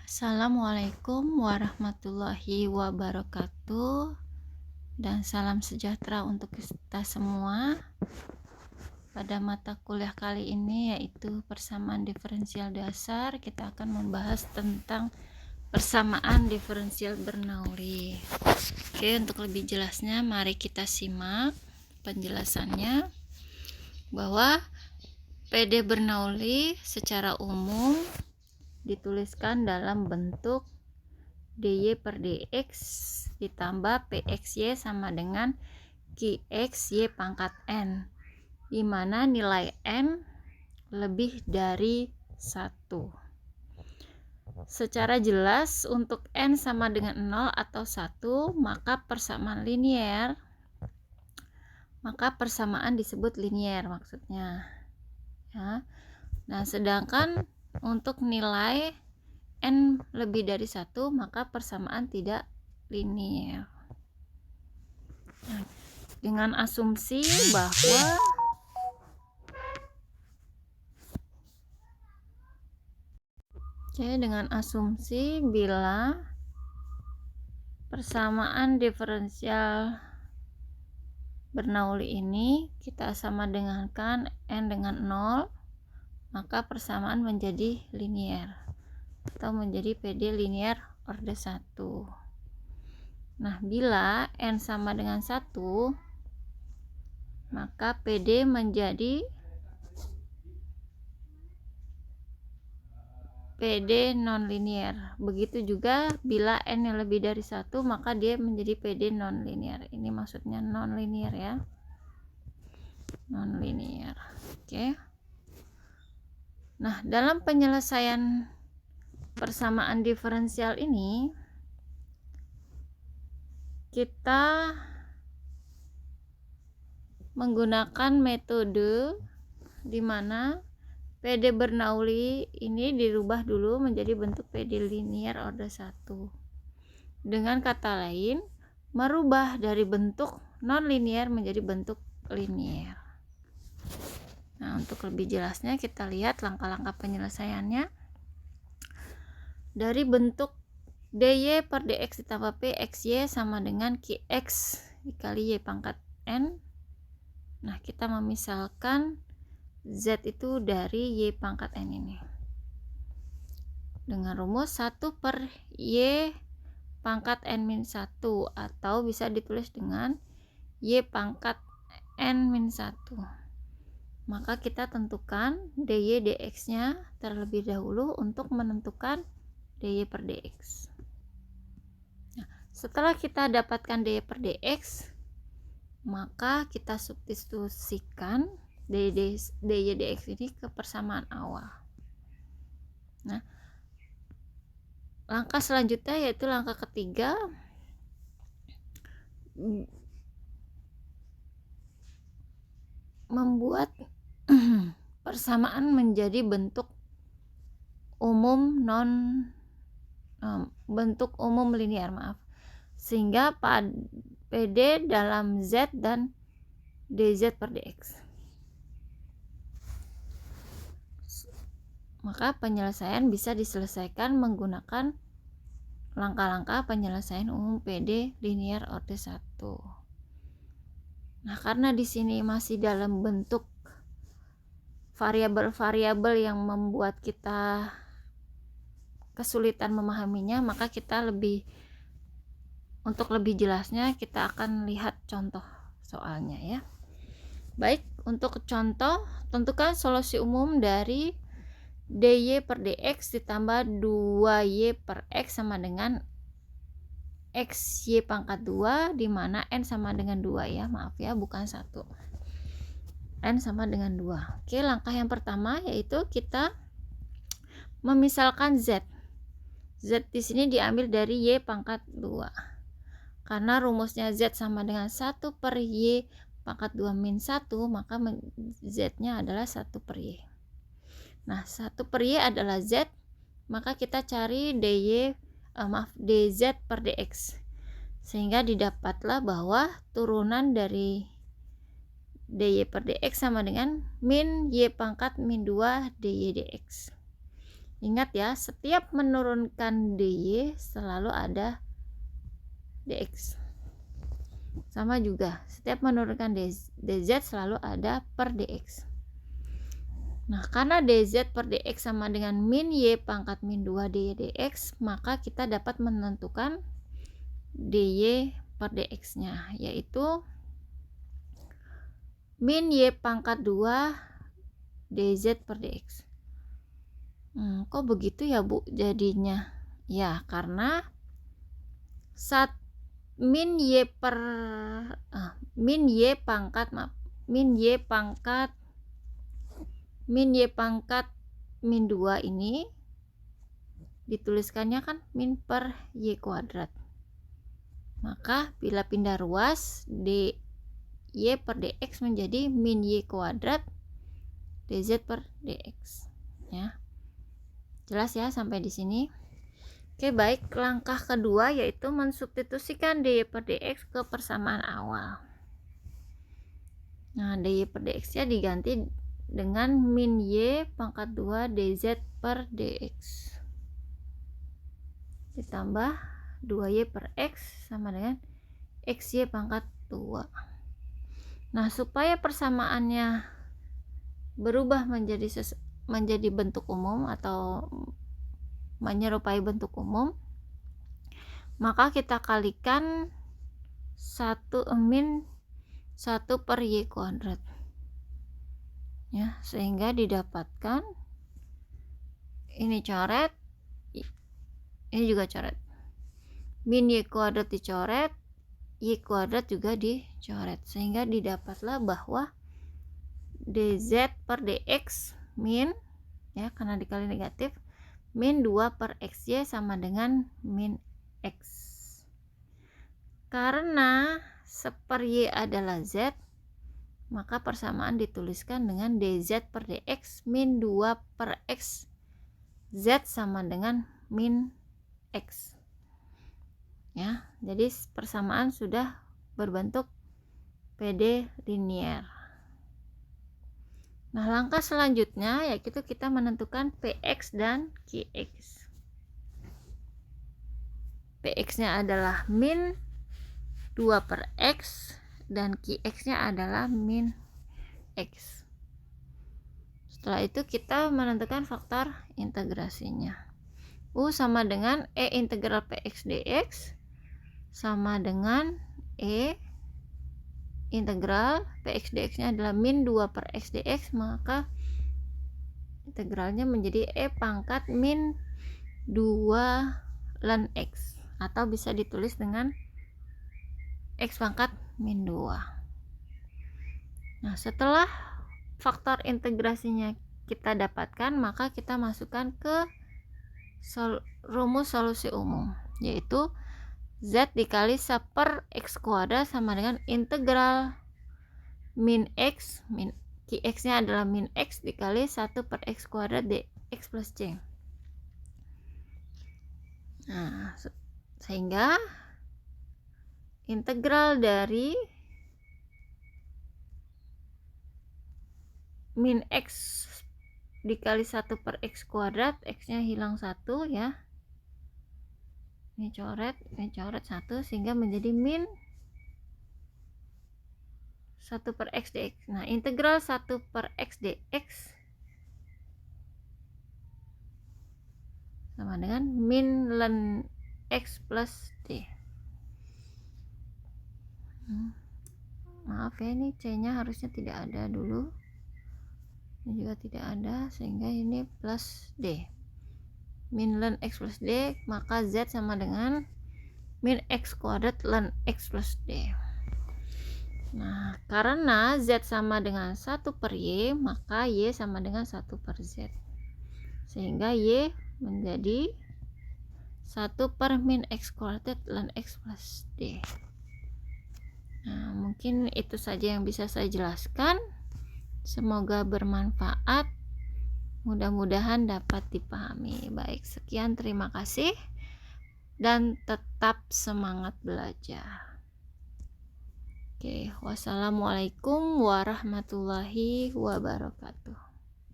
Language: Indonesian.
Assalamualaikum warahmatullahi wabarakatuh, dan salam sejahtera untuk kita semua. Pada mata kuliah kali ini yaitu persamaan diferensial dasar, kita akan membahas tentang persamaan diferensial Bernoulli. Oke, untuk lebih jelasnya mari kita simak penjelasannya bahwa PD Bernoulli secara umum dituliskan dalam bentuk dy per dx ditambah pxy sama dengan qxy pangkat n, di mana nilai n lebih dari 1. Secara jelas untuk n sama dengan 0 atau 1 maka persamaan disebut linier maksudnya ya. Nah, sedangkan untuk nilai n lebih dari 1 maka persamaan tidak linier. Nah, dengan asumsi bahwa bila persamaan diferensial Bernoulli ini kita sama dengankan n dengan 0, maka persamaan menjadi linier atau menjadi PD linier orde 1. Nah, bila n sama dengan 1 maka PD menjadi PD non-linier. Begitu juga bila n yang lebih dari 1 maka dia menjadi PD non-linier. Ini maksudnya non-linier ya. Non-linier. Oke. Nah, dalam penyelesaian persamaan diferensial ini kita menggunakan metode di mana PD Bernoulli ini dirubah dulu menjadi bentuk PD linier orde 1. Dengan kata lain, merubah dari bentuk non-linier menjadi bentuk linier. Nah, untuk lebih jelasnya kita lihat langkah-langkah penyelesaiannya. Dari bentuk dy per dx ditambah pxy sama dengan qx dikali y pangkat n. Nah, kita memisalkan z itu dari y pangkat n ini dengan rumus 1 per y pangkat n min 1, atau bisa ditulis dengan y pangkat n min 1. Maka kita tentukan dy dx nya terlebih dahulu untuk menentukan dy per dx. Nah, setelah kita dapatkan dy per dx, maka kita substitusikan dy dx ini ke persamaan awal. Nah, langkah selanjutnya yaitu langkah ketiga, membuat persamaan menjadi bentuk umum linier, sehingga PD dalam z dan dz per dx. Maka penyelesaian bisa diselesaikan menggunakan langkah-langkah penyelesaian umum PD linier orde 1. Nah, karena di sini masih dalam bentuk variabel-variabel yang membuat kita kesulitan memahaminya, maka kita untuk lebih jelasnya kita akan lihat contoh soalnya ya. Baik, untuk contoh, tentukan solusi umum dari dy per dx ditambah 2y per x sama dengan xy pangkat 2, di mana n sama dengan 2 ya, maaf ya, bukan 1. N sama dengan 2. Oke, langkah yang pertama yaitu kita memisalkan z. Z di sini diambil dari y pangkat 2. Karena rumusnya z sama dengan 1 per y pangkat 2 min 1, maka z-nya adalah 1 per y. Nah, 1 per y adalah z, maka kita cari dz per dx. Sehingga didapatlah bahwa turunan dari dy per dx sama dengan min y pangkat min 2 dy dx. Ingat ya, setiap menurunkan dy selalu ada dx. Sama juga, setiap menurunkan dz selalu ada per dx. Nah, karena dz per dx sama dengan min y pangkat min 2 dy dx, maka kita dapat menentukan dy per dx nya, yaitu min y pangkat 2 dz per dx. Kok begitu ya Bu jadinya? Ya, karena min y pangkat min 2 ini dituliskannya kan min per y kuadrat. Maka bila pindah ruas, dy per dx menjadi min y kuadrat dz per dx. Ya. Jelas ya sampai di sini? Oke, baik. Langkah kedua yaitu mensubstitusikan dy per dx ke persamaan awal. Nah, dy per dx-nya diganti dengan min y pangkat 2 dz per dx. Ditambah 2y per x sama dengan xy pangkat 2. Nah, supaya persamaannya berubah menjadi bentuk umum atau menyerupai bentuk umum, maka kita kalikan 1 per y kuadrat ya, sehingga didapatkan ini coret, ini juga coret, min y kuadrat dicoret, y kuadrat juga dicoret, sehingga didapatlah bahwa dz per dx min, ya karena dikali negatif, min 2 per xy sama dengan min x. Karena seper y adalah z, maka persamaan dituliskan dengan dz per dx min 2 per x z sama dengan min x. Ya, jadi persamaan sudah berbentuk PD linier. Nah, langkah selanjutnya yaitu kita menentukan px dan qx. Px-nya adalah min 2 per x dan qx-nya adalah min x. Setelah itu kita menentukan faktor integrasinya. U sama dengan e integral px dx sama dengan e integral px dx nya adalah min 2 per x dx, maka integralnya menjadi e pangkat min 2 ln x, atau bisa ditulis dengan x pangkat min 2. Nah, setelah faktor integrasinya kita dapatkan, maka kita masukkan ke rumus solusi umum, yaitu z dikali seper x kuadrat sama dengan integral min x, qx nya adalah min x dikali 1 per x kuadrat dx plus c. Nah, sehingga integral dari min x dikali 1 per x kuadrat, x nya hilang 1 ya, ini coret 1, sehingga menjadi min 1 per x dx. Nah, integral 1 per x dx sama dengan min ln x plus d. Maaf ya, ini c nya harusnya tidak ada dulu, ini juga tidak ada, sehingga ini plus d, min ln x plus d, maka z sama dengan min x kuadrat ln x plus d. Nah, karena z sama dengan 1 per y, maka y sama dengan 1 per z, sehingga y menjadi 1 per min x kuadrat ln x plus d. Nah, mungkin itu saja yang bisa saya jelaskan. Semoga bermanfaat, mudah-mudahan dapat dipahami. Baik, sekian, terima kasih, dan tetap semangat belajar. Oke, wassalamualaikum warahmatullahi wabarakatuh.